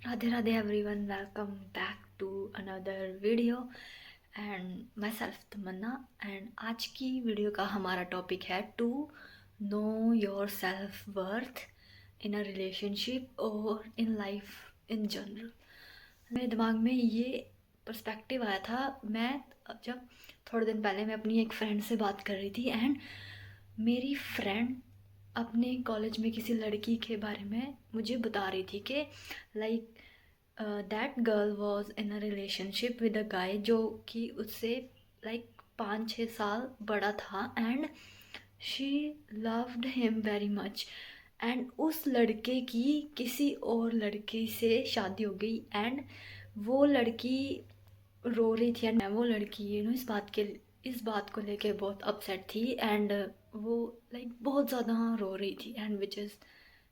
Radhe Radhe everyone, welcome back to another video and myself Tamannaah and आज की video का हमारा topic है to know your self worth in a relationship or in life in general। मेरे दिमाग में ये पर्सपेक्टिव आया था। मैं जब थोड़े दिन पहले मैं अपनी एक फ्रेंड से बात कर रही थी एंड मेरी फ्रेंड अपने कॉलेज में किसी लड़की के बारे में मुझे बता रही थी कि like that girl was in a relationship with a guy जो कि उससे लाइक 5-6 साल बड़ा था and she loved him very much and उस लड़के की किसी और लड़की से शादी हो गई एंड वो लड़की रो रही थी एंड वो लड़की इस बात को लेके बहुत अपसेट थी एंड वो लाइक बहुत ज़्यादा रो रही थी and which is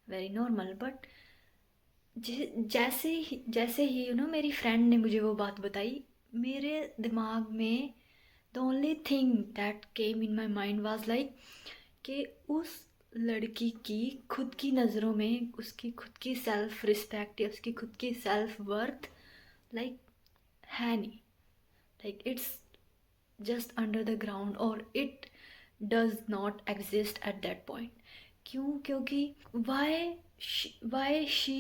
very normal but जैसे ही मेरी फ्रेंड ने मुझे वो बात बताई, मेरे दिमाग में the only thing that came in my mind was like कि उस लड़की की खुद की नज़रों में उसकी खुद की सेल्फ रिस्पेक्ट या उसकी खुद की सेल्फ वर्थ लाइक है नहीं, like it's just under the ground or it does not exist at that point। क्योंकि why she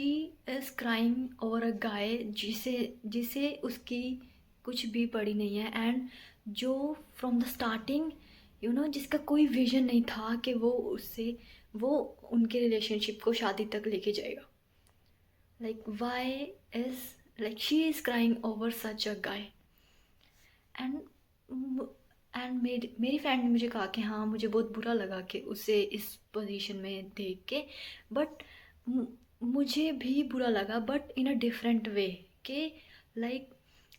is crying over a guy जिसे उसकी कुछ भी पड़ी नहीं है एंड जो from the starting जिसका कोई विजन नहीं था कि वो उनके रिलेशनशिप को शादी तक लेके जाएगा। like why is like she is crying over such a guy and मेरी फ्रेंड ने मुझे कहा कि हाँ मुझे बहुत बुरा लगा कि उसे इस पोजीशन में देख के बट मुझे भी बुरा लगा but in a different way कि like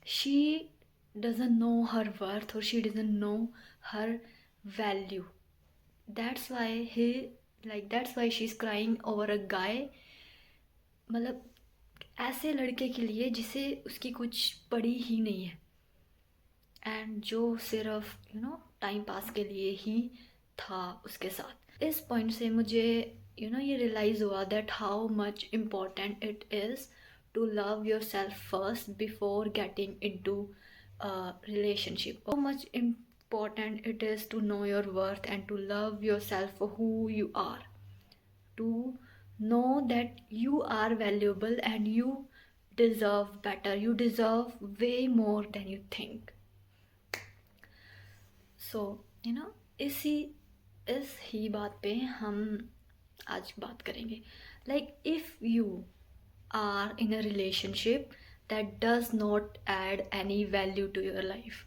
she doesn't know her worth और she doesn't know her value. That's why she is crying over a guy, मतलब ऐसे लड़के के लिए जिसे उसकी कुछ पड़ी ही नहीं है एंड जो सिर्फ टाइम पास के लिए ही था उसके साथ। इस पॉइंट से मुझे ये रियलाइज़ हुआ that how much important it is to love yourself first before getting into relationship. How much important it is to know your worth and to love yourself for who you are, to know that you are valuable and you deserve better, you deserve way more than you think। सो इस ही बात पे हम आज बात करेंगे। Like if you are in a relationship that does not add any value to your life,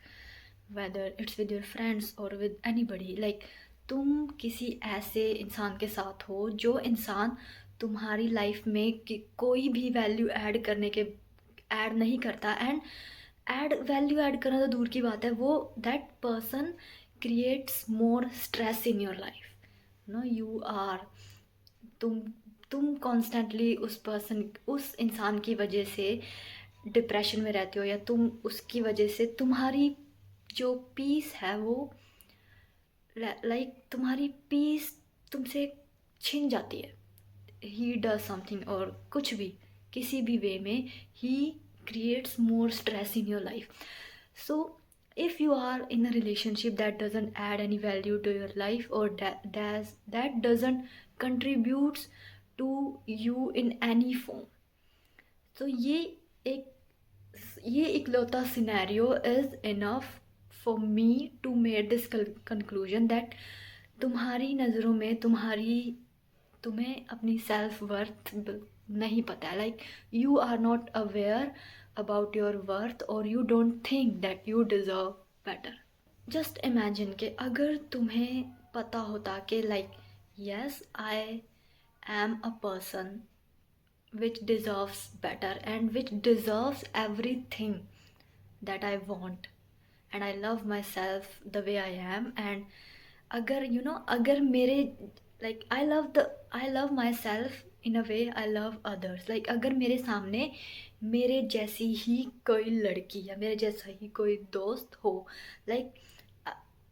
whether it's with your friends और विद एनीबडी, लाइक तुम किसी ऐसे इंसान के साथ हो जो इंसान तुम्हारी लाइफ में कोई भी वैल्यू ऐड नहीं करता एंड वैल्यू ऐड करना तो दूर की बात है, वो that person creates more stress in your life. You are तुम कॉन्स्टेंटली उस इंसान की वजह से डिप्रेशन में रहते हो या तुम उसकी वजह से तुम्हारी जो पीस है वो तुम्हारी पीस तुमसे छिन जाती है। ही डज समथिंग और कुछ भी किसी भी वे में ही creates more stress in your life। So if you are in a relationship that doesn't add any value to your life or that doesn't contributes to you in any form, so ये इकलौता scenario is enough for me to made this conclusion that तुम्हारी नज़रों में तुम्हें अपनी self worth नहीं पता है। Like you are not aware about your worth और you don't think that you deserve better. Just imagine कि अगर तुम्हें पता होता कि like yes I am a person which deserves better and which deserves everything that I want and I love myself the way I am and अगर मेरे like I love myself in a way I love others, like अगर मेरे सामने मेरे जैसी ही कोई लड़की या मेरे जैसा ही कोई दोस्त हो, like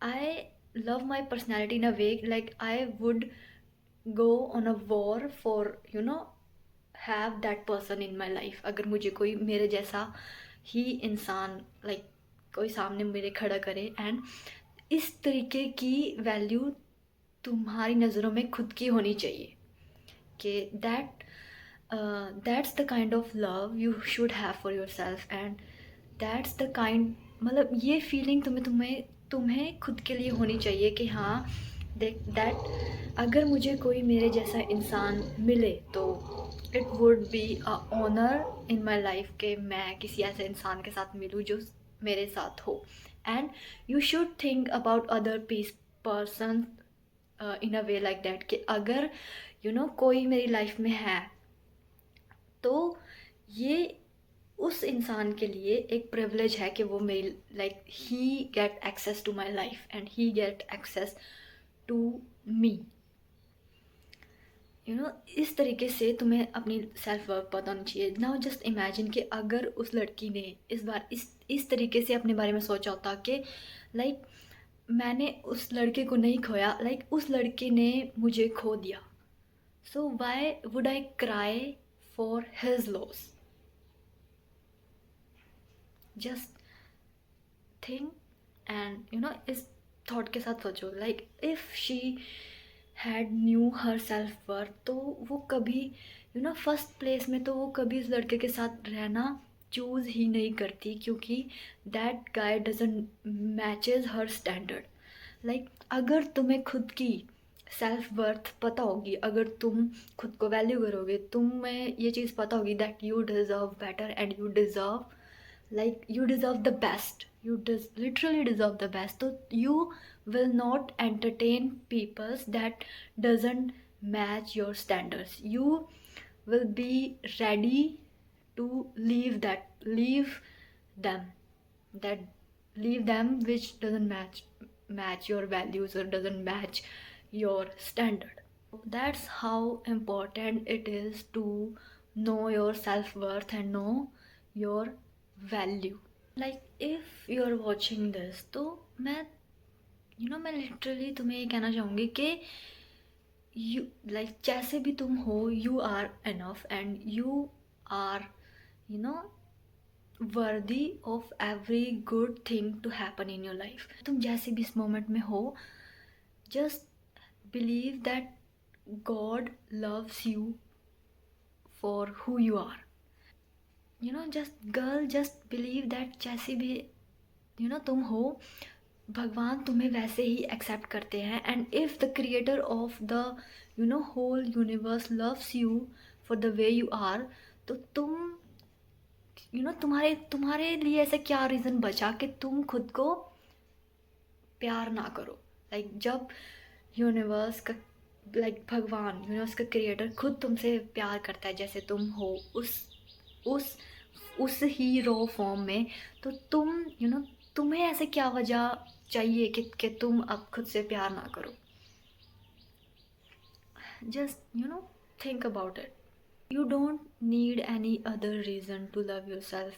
I love my personality in a way like I would go on a war for have that person in my life. अगर मुझे कोई मेरे जैसा ही इंसान कोई सामने मेरे खड़ा करे, एंड इस तरीके की वैल्यू तुम्हारी नज़रों में खुद की होनी चाहिए कि that's the kind of love you should have for your self, and that's the kind, मतलब ये फीलिंग तुम्हें तुम्हें तुम्हें खुद के लिए होनी चाहिए कि हाँ, देख दैट अगर मुझे कोई मेरे जैसा इंसान मिले तो it would be a honour in my life कि मैं किसी ऐसे इंसान के साथ मिलूँ जो मेरे साथ हो। And you should think about other person in a way like that कि अगर कोई मेरी लाइफ में है तो ये उस इंसान के लिए एक प्रिविलेज है कि वो मेरी he get access to my life and he get access to me. इस तरीके से तुम्हें अपनी सेल्फ वर्थ पता होनी चाहिए। नाउ जस्ट इमेजिन कि अगर उस लड़की ने इस बार इस तरीके से अपने बारे में सोचा होता कि मैंने उस लड़के को नहीं खोया, उस लड़के ने मुझे खो दिया, so why would I cry for his loss? Just think and इस थॉट के साथ सोचो, if she had knew her self worth तो वो कभी फर्स्ट प्लेस में तो वो कभी उस लड़के के साथ रहना चूज़ ही नहीं करती, क्योंकि that guy doesn't matches her standard. अगर तुम्हें खुद की सेल्फ वर्थ पता होगी, अगर तुम खुद को वैल्यू करोगे, तुम्हें ये चीज़ पता होगी that you deserve better and you deserve you deserve the best, literally deserve the best, so you will not entertain people that doesn't match your standards. You will be ready to leave them that leave them which doesn't match your values or doesn't match your standard. That's how important it is to know your self-worth and know your value. If you're watching this तो मैं मैं literally तुम्हें ये कहना चाहूँगी कि you जैसे भी तुम हो, you are enough and you are worthy of every good thing to happen in your life. तुम जैसे भी इस मोमेंट में हो, just believe that God loves you for who you are. Just believe that जैसे भी तुम हो, भगवान तुम्हें वैसे ही एक्सेप्ट करते हैं। And if the creator of the whole universe loves you for the way you are, तो तुम तुम्हारे लिए ऐसा क्या रीज़न बचा कि तुम खुद को प्यार ना करो? जब यूनिवर्स का भगवान, यूनिवर्स का क्रिएटर खुद तुमसे प्यार करता है जैसे तुम हो, उस ही रॉ फॉर्म में, तो तुम तुम्हें ऐसे क्या वजह चाहिए कि तुम अब खुद से प्यार ना करो? Just think about it. You don't need any other reason to love yourself,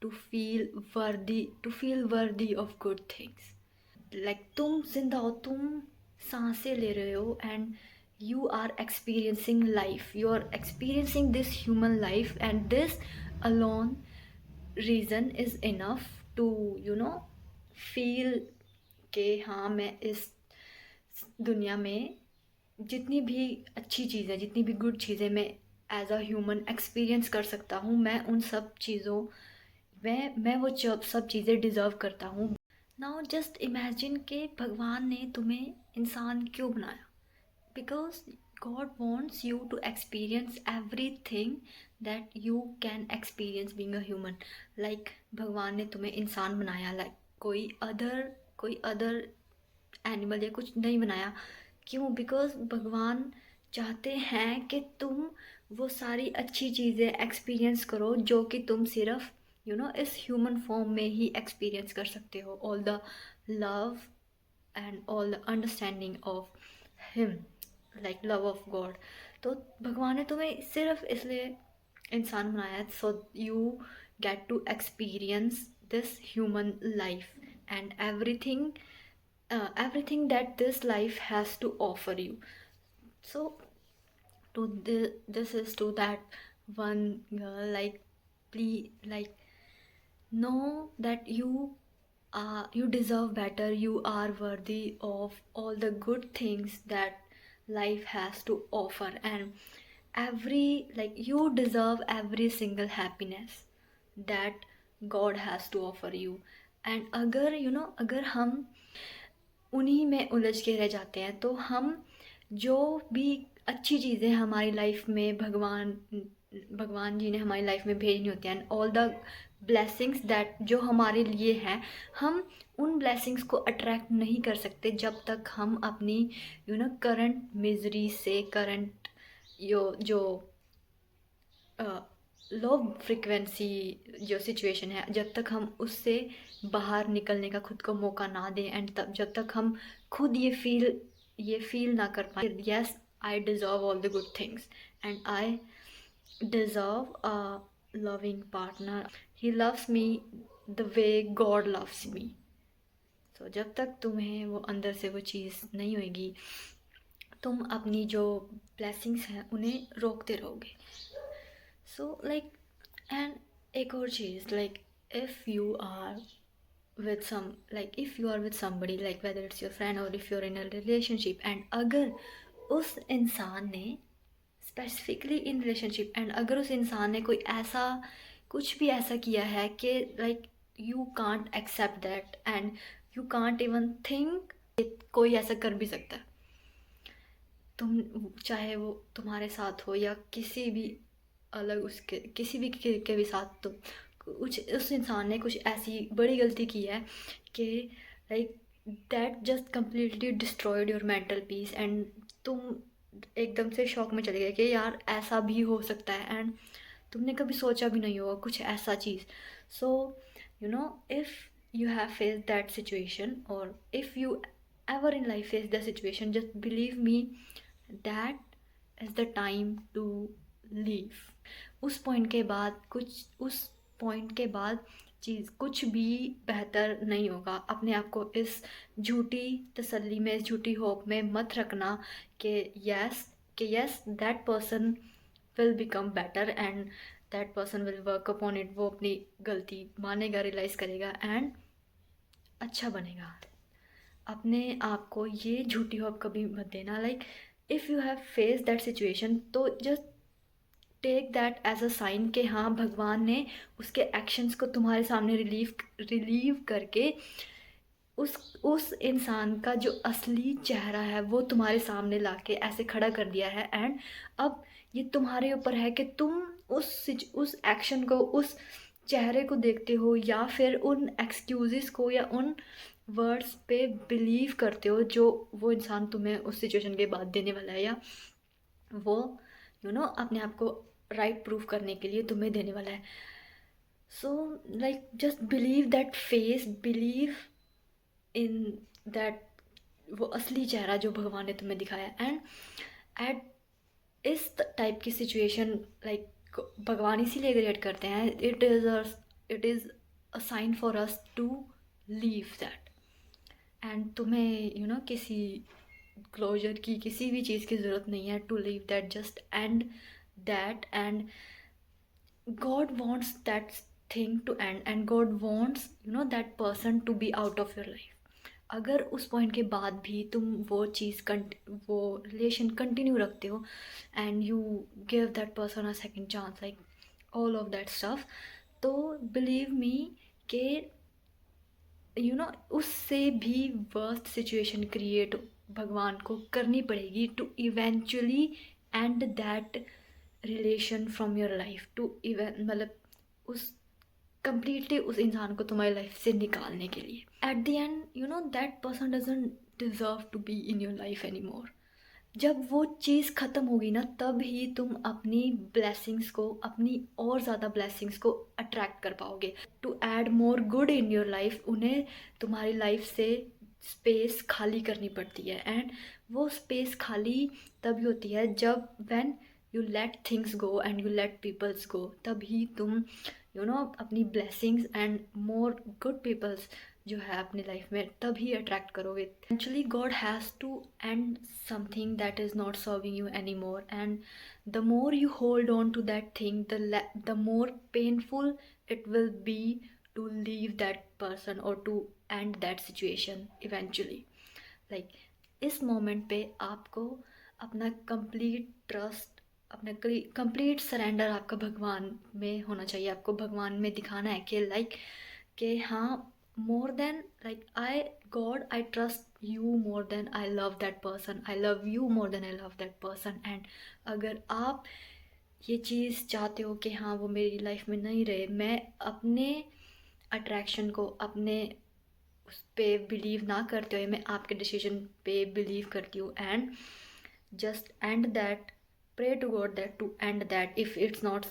to feel worthy of good things. तुम जिंदा हो, तुम सांसें ले रहे हो, and you are experiencing life, you are experiencing this human life, and this alone reason is enough to feel कि हाँ, मैं इस दुनिया में जितनी भी अच्छी चीज़ें, जितनी भी गुड चीज़ें मैं एज अ ह्यूमन एक्सपीरियंस कर सकता हूँ, मैं उन सब चीज़ों मैं वो सब चीज़ें डिज़र्व करता हूँ। नाउ जस्ट इमेजिन कि भगवान ने तुम्हें इंसान क्यों बनाया? Because God wants you to experience everything that you can experience being a human. भगवान ने तुम्हें इंसान बनाया, कोई अदर एनिमल या कुछ नहीं बनाया। क्यों? बिकॉज भगवान चाहते हैं कि तुम वो सारी अच्छी चीज़ें एक्सपीरियंस करो जो कि तुम सिर्फ इस ह्यूमन फॉर्म में ही एक्सपीरियंस कर सकते हो। All the love and all the understanding of him, love of God. तो भगवान ने तुम्हें सिर्फ इसलिए इंसान बनाया so you get to experience this human life and everything that this life has to offer you. So to this is to that one girl, like, please, like, know that you deserve better. You are worthy of all the good things that life has to offer, and every, like, you deserve every single happiness that God has to offer you. And अगर अगर हम उन्हीं में उलझ के रह जाते हैं, तो हम जो भी अच्छी चीज़ें हमारी लाइफ में भगवान जी ने हमारी लाइफ में भेजनी होती हैं, and all the blessings that जो हमारे लिए हैं, हम उन ब्लेसिंग्स को अट्रैक्ट नहीं कर सकते जब तक हम अपनी करंट मिजरी से, करंट जो लो फ्रिक्वेंसी जो सिचुएशन है, जब तक हम उससे बाहर निकलने का खुद को मौका ना दें, एंड तब जब तक हम खुद ये फील ना कर पाए, yes, I deserve all the good things and I deserve a loving partner, he loves me the way God loves me. तो जब तक तुम्हें वो अंदर से वो चीज़ नहीं होगी, तुम अपनी जो ब्लेसिंग्स हैं उन्हें रोकते रहोगे. So, like, and एक और चीज़, like, if you are if you are with somebody, like whether it's your friend or if you're in a relationship, and अगर उस इंसान ने स्पेसिफिकली इन रिलेशनशिप, एंड अगर उस इंसान ने कुछ भी ऐसा किया है कि like you can't accept that, and you can't even think कोई ऐसा कर भी सकता है, तुम चाहे वो तुम्हारे साथ हो या किसी भी अलग उसके किसी भी के भी साथ, तो उस इंसान ने कुछ ऐसी बड़ी गलती की है कि like that just completely destroyed your mental peace, and तुम एकदम से शॉक में चले गए कि यार ऐसा भी हो सकता है, एंड तुमने कभी सोचा भी नहीं होगा कुछ ऐसा चीज़. So if you have faced that situation, or if you ever in life face the situation, just believe me, that is the time to leave. उस पॉइंट के बाद चीज़ कुछ भी बेहतर नहीं होगा. अपने आप को इस झूठी तसल्ली में, इस झूठी होप में मत रखना कि yes that person will become better and that person will work upon it. वो अपनी गलती मानेगा, रियलाइज़ करेगा एंड अच्छा बनेगा. अपने आप को ये झूठी होप कभी मत देना. Like if you have face that situation, तो just take that as a sign कि हाँ, भगवान ने उसके एक्शंस को तुम्हारे सामने रिलीव करके उस इंसान का जो असली चेहरा है वो तुम्हारे सामने लाके ऐसे खड़ा कर दिया है. एंड अब ये तुम्हारे ऊपर है कि तुम उस एक्शन को, उस चेहरे को देखते हो, या फिर उन एक्सक्यूज़ेस को या उन वर्ड्स पे बिलीव करते हो जो वो इंसान तुम्हें उस सिचुएशन के बाद देने वाला है, या वो अपने आप को राइट प्रूफ करने के लिए तुम्हें देने वाला है. So like just believe that face, believe in that वो असली चेहरा जो भगवान ने तुम्हें दिखाया. एंड एट इस टाइप की सिचुएशन, लाइक भगवान इसीलिए क्रिएट करते हैं, it is a sign for us to leave that. And तुम्हें किसी क्लोजर की, किसी भी चीज़ की ज़रूरत नहीं है to leave that. Just end that, and God wants that thing to end, and God wants that person to be out of your life. अगर उस पॉइंट के बाद भी तुम वो रिलेशन कंटिन्यू रखते हो, and you give that person a second chance, like all of that stuff, तो बिलीव मी कि उससे भी वर्स्ट सिचुएशन क्रिएट भगवान को करनी पड़ेगी to eventually end that relation from your life, to मतलब उस कम्प्लीटली उस इंसान को तुम्हारी लाइफ से निकालने के लिए. At the end that person doesn't deserve to be in your life any more. जब वो चीज़ ख़त्म होगी ना, तब ही तुम अपनी ब्लेसिंग्स को, अपनी और ज़्यादा ब्लेसिंग्स को अट्रैक्ट कर पाओगे. To add more good in your life, उन्हें तुम्हारी लाइफ से स्पेस खाली करनी पड़ती है. एंड वो स्पेस खाली तभी होती है जब when you let things go and you let peoples go. तभी तुम अपनी blessings and more good peoples जो है अपनी लाइफ में तभी अट्रैक्ट करोगे। Actually God has to end something that is not serving you any more, and the more you hold on to that thing, the more painful it will be to leave that person or to end that situation eventually. Like इस moment पे आपको अपना complete trust, अपना complete surrender आपका भगवान में होना चाहिए। आपको भगवान में दिखाना है कि कि हाँ, more than like God, I trust you more than I love that person, I love you more than I love that person. And अगर आप ये चीज़ चाहते हो कि हाँ वो मेरी लाइफ में नहीं रहे, मैं अपने अट्रैक्शन को, अपने उस पे बिलीव ना करते हुए मैं आपके डिसीजन पे बिलीव करती हूँ, and just end that, pray to God that to end that if it's not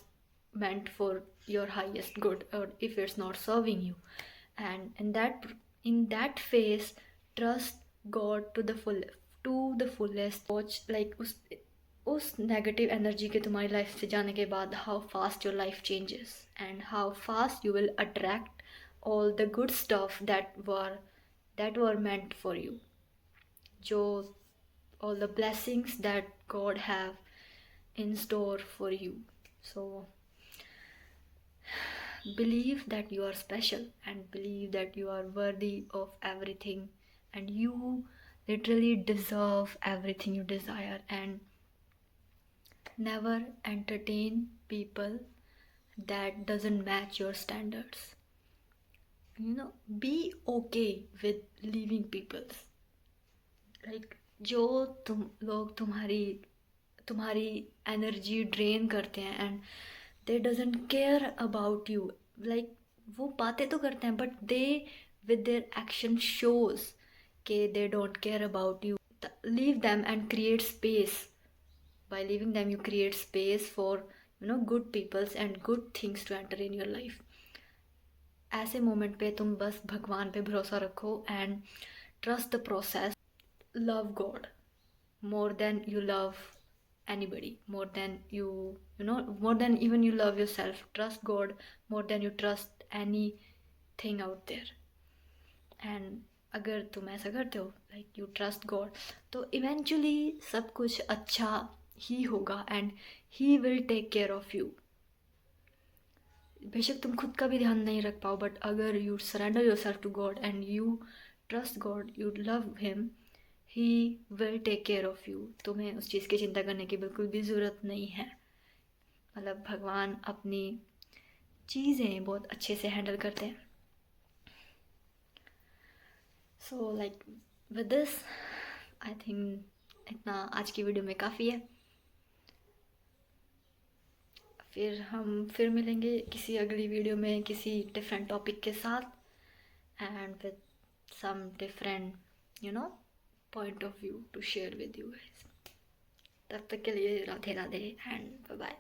meant for your highest good, or if it's not serving you. And in that phase, trust God to the fullest. Watch like उस negative energy के तुम्हारी life से जाने के बाद how fast your life changes, and how fast you will attract all the good stuff that were meant for you, जो all the blessings that God have in store for you. So believe that you are special, and believe that you are worthy of everything, and you literally deserve everything you desire. And never entertain people that doesn't match your standards. Be okay with leaving people. Like जो लोग तुम्हारी energy drain करते हैं, and they doesn't care about you, like वो बातें तो करते हैं but they with their action shows के they don't care about you. Leave them and create space. By leaving them you create space for good peoples and good things to enter in your life. ऐसे moment पे तुम बस भगवान पे भरोसा रखो and trust the process. Love God more than you love anybody, more than more than even you love yourself. Trust God more than you trust anything out there. And अगर तुम ऐसा करते हो, like you trust God, तो eventually सब कुछ अच्छा ही होगा, and he will take care of you. बेशक तुम खुद का भी ध्यान नहीं रख पाओ, बट अगर you surrender yourself to God and you trust God, you love him, He will take care of you. तुम्हें उस चीज़ की चिंता करने की बिल्कुल भी ज़रूरत नहीं है. मतलब भगवान अपनी चीज़ें बहुत अच्छे से हैंडल करते हैं. So like with this I think इतना आज की वीडियो में काफ़ी है. फिर मिलेंगे किसी अगली वीडियो में किसी डिफरेंट टॉपिक के साथ, and with some different point of view to share with you guys. तब तक के लिए Radhe Radhe and bye bye.